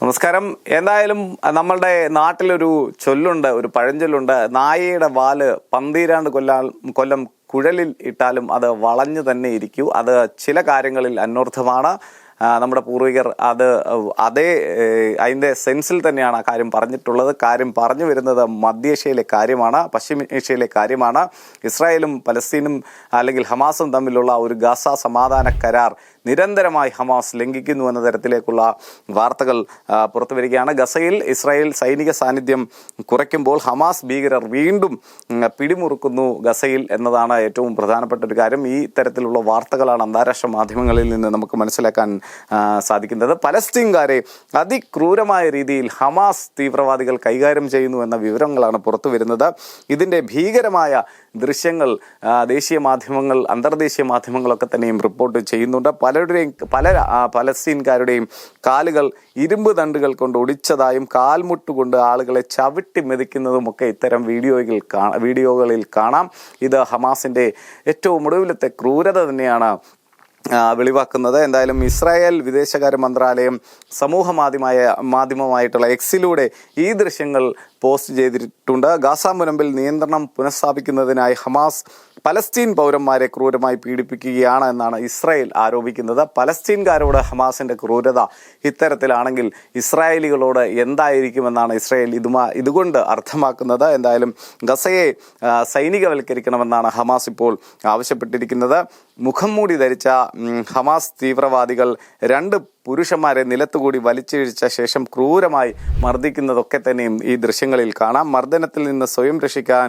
നമസ്കാരം. എന്തായാലും നമ്മളുടെ നാട്ടിലൊരു ചൊല്ലുണ്ട്, ഒരു പഴഞ്ചൊല്ലുണ്ട്. നായയുടെ വാല് പന്തീരാണ്ട് കൊല്ലം കുഴലിൽ ഇട്ടാലും അത് വളഞ്ഞു തന്നെ ഇരിക്കൂ. അത് ചില കാര്യങ്ങളിൽ അന്വർത്ഥമാണ്. നമ്മുടെ പൂർവികർ അതിൻ്റെ സെൻസിൽ തന്നെയാണ് ആ കാര്യം പറഞ്ഞിട്ടുള്ളത്. കാര്യം പറഞ്ഞു വരുന്നത് മധ്യേഷ്യയിലെ കാര്യമാണ്, പശ്ചിമേഷ്യയിലെ കാര്യമാണ്. ഇസ്രായേലും പലസ്തീനും അല്ലെങ്കിൽ ഹമാസും തമ്മിലുള്ള ഒരു ഗാസ സമാധാന കരാർ നിരന്തരമായി ഹമാസ് ലംഘിക്കുന്നു എന്ന തരത്തിലേക്കുള്ള വാർത്തകൾ പുറത്തു വരികയാണ്. ഗസയിൽ ഇസ്രായേൽ സൈനിക സാന്നിധ്യം കുറയ്ക്കുമ്പോൾ ഹമാസ് ഭീകരർ വീണ്ടും പിടിമുറുക്കുന്നു ഗസയിൽ എന്നതാണ് ഏറ്റവും പ്രധാനപ്പെട്ട ഒരു കാര്യം. ഈ തരത്തിലുള്ള വാർത്തകളാണ് അന്താരാഷ്ട്ര മാധ്യമങ്ങളിൽ നിന്ന് നമുക്ക് മനസ്സിലാക്കാൻ സാധിക്കുന്നത്. പലസ്തീൻകാരെ അതിക്രൂരമായ രീതിയിൽ ഹമാസ് തീവ്രവാദികൾ കൈകാര്യം ചെയ്യുന്നു എന്ന വിവരങ്ങളാണ് പുറത്തു വരുന്നത്. ഇതിൻ്റെ ഭീകരമായ ദൃശ്യങ്ങൾ ദേശീയ മാധ്യമങ്ങൾ, അന്തർദേശീയ മാധ്യമങ്ങളൊക്കെ തന്നെയും റിപ്പോർട്ട് ചെയ്യുന്നുണ്ട്. പല പലസ്തീൻകാരുടെയും കാലുകൾ ഇരുമ്പ് ദണ്ടുകൾ കൊണ്ട് ഒടിച്ചതായും കാൽമുട്ടുകൊണ്ട് ആളുകളെ ചവിട്ടി മെതിക്കുന്നതുമൊക്കെ ഇത്തരം വീഡിയോകളിൽ കാണാം. ഇത് ഹമാസിൻ്റെ ഏറ്റവും ഒടുവിലത്തെ ക്രൂരത തന്നെയാണ് വെളിവാക്കുന്നത്. എന്തായാലും ഇസ്രായേൽ വിദേശകാര്യ മന്ത്രാലയം സമൂഹ മാധ്യമമായിട്ടുള്ള എക്സിലൂടെ ഈ ദൃശ്യങ്ങൾ പോസ്റ്റ് ചെയ്തിട്ടുണ്ട്. ഗാസ മുനമ്പിൽ നിയന്ത്രണം പുനഃസ്ഥാപിക്കുന്നതിനായി ഹമാസ് പലസ്തീൻ പൗരന്മാരെ ക്രൂരമായി പീഡിപ്പിക്കുകയാണ് എന്നാണ് ഇസ്രായേൽ ആരോപിക്കുന്നത്. പലസ്തീൻകാരോട് ഹമാസിന്റെ ക്രൂരത ഇത്തരത്തിലാണെങ്കിൽ ഇസ്രായേലികളോട് എന്തായിരിക്കുമെന്നാണ് ഇസ്രായേൽ ഇതുകൊണ്ട് അർത്ഥമാക്കുന്നത്. എന്തായാലും ഗസയെ സൈനികവൽക്കരിക്കണമെന്നാണ് ഹമാസ് ഇപ്പോൾ ആവശ്യപ്പെട്ടിരിക്കുന്നത്. മുഖം മൂടി ധരിച്ച ഹമാസ് തീവ്രവാദികൾ 2 പുരുഷന്മാരെ നിലത്തുകൂടി വലിച്ചിഴിച്ച ശേഷം ക്രൂരമായി മർദ്ദിക്കുന്നതൊക്കെ തന്നെയും ഈ ദൃശ്യങ്ങളിൽ കാണാം. മർദ്ദനത്തിൽ നിന്ന് സ്വയം രക്ഷിക്കാൻ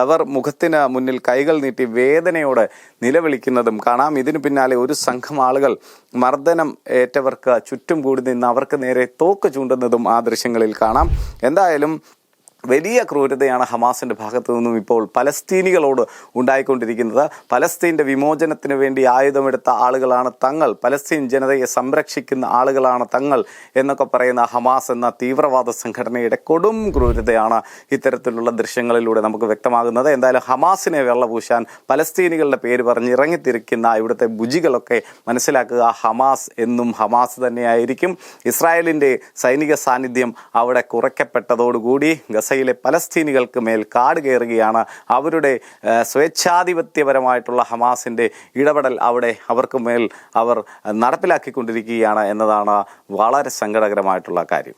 അവർ മുഖത്തിന് മുന്നിൽ കൈകൾ നീട്ടി വേദനയോടെ നിലവിളിക്കുന്നതും കാണാം. ഇതിനു പിന്നാലെ ഒരു സംഘം ആളുകൾ മർദ്ദനം ഏറ്റവർക്ക് ചുറ്റും കൂടി നിന്ന് അവർക്ക് നേരെ തോക്ക് ചൂണ്ടുന്നതും ആ ദൃശ്യങ്ങളിൽ കാണാം. എന്തായാലും വലിയ ക്രൂരതയാണ് ഹമാസിൻ്റെ ഭാഗത്തു നിന്നും ഇപ്പോൾ പലസ്തീനികളോട് ഉണ്ടായിക്കൊണ്ടിരിക്കുന്നത്. പലസ്തീൻ്റെ വിമോചനത്തിന് വേണ്ടി ആയുധമെടുത്ത ആളുകളാണ് തങ്ങൾ, പലസ്തീൻ ജനതയെ സംരക്ഷിക്കുന്ന ആളുകളാണ് തങ്ങൾ എന്നൊക്കെ പറയുന്ന ഹമാസ് എന്ന തീവ്രവാദ സംഘടനയുടെ കൊടും ക്രൂരതയാണ് ഇത്തരത്തിലുള്ള ദൃശ്യങ്ങളിലൂടെ നമുക്ക് വ്യക്തമാകുന്നത്. എന്തായാലും ഹമാസിനെ വെള്ളപൂശാൻ പലസ്തീനികളുടെ പേര് പറഞ്ഞ് ഇറങ്ങിത്തിരിക്കുന്ന ഇവിടുത്തെ ബുജികളൊക്കെ മനസ്സിലാക്കുക, ഹമാസ് എന്നും ഹമാസ് തന്നെയായിരിക്കും. ഇസ്രായേലിൻ്റെ സൈനിക സാന്നിധ്യം അവിടെ കുറയ്ക്കപ്പെട്ടതോടുകൂടി ഗസയിലെ പലസ്തീനികൾക്ക് മേൽ കാട് കയറുകയാണ്. അവരുടെ സ്വേച്ഛാധിപത്യപരമായിട്ടുള്ള ഹമാസിൻ്റെ ഇടപെടൽ അവിടെ അവർക്ക് മേൽ അവർ നടപ്പിലാക്കിക്കൊണ്ടിരിക്കുകയാണ് എന്നതാണ് വളരെ സങ്കടകരമായിട്ടുള്ള കാര്യം.